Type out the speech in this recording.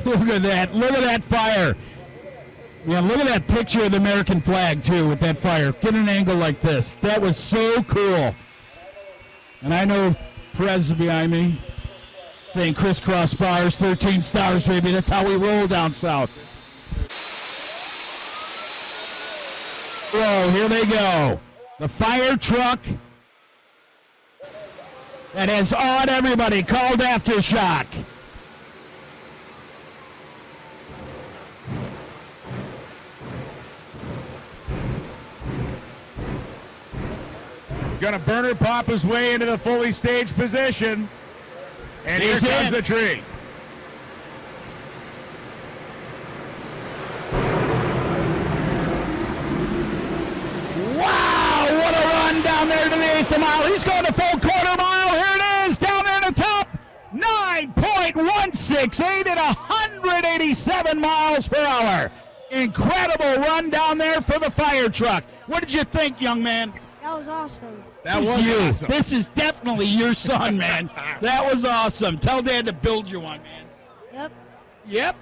Look at that. Look at that fire. Man, look at that picture of the American flag, too, with that fire. Get an angle like this. That was so cool. And I know Perez is behind me saying crisscross bars, 13 stars, baby. That's how we roll down south. Whoa, here they go. The fire truck that has awed everybody, called Aftershock. Going to burner pop his way into the fully staged position. And here comes the tree. Wow, what a run down there to the 8th mile. He's going to full quarter mile. Here it is, down there at the top. 9.168 at 187 miles per hour. Incredible run down there for the fire truck. What did you think, young man? That was awesome. That was awesome. This is definitely your son, man. That was awesome. Tell Dad to build you one, man. Yep. Yep.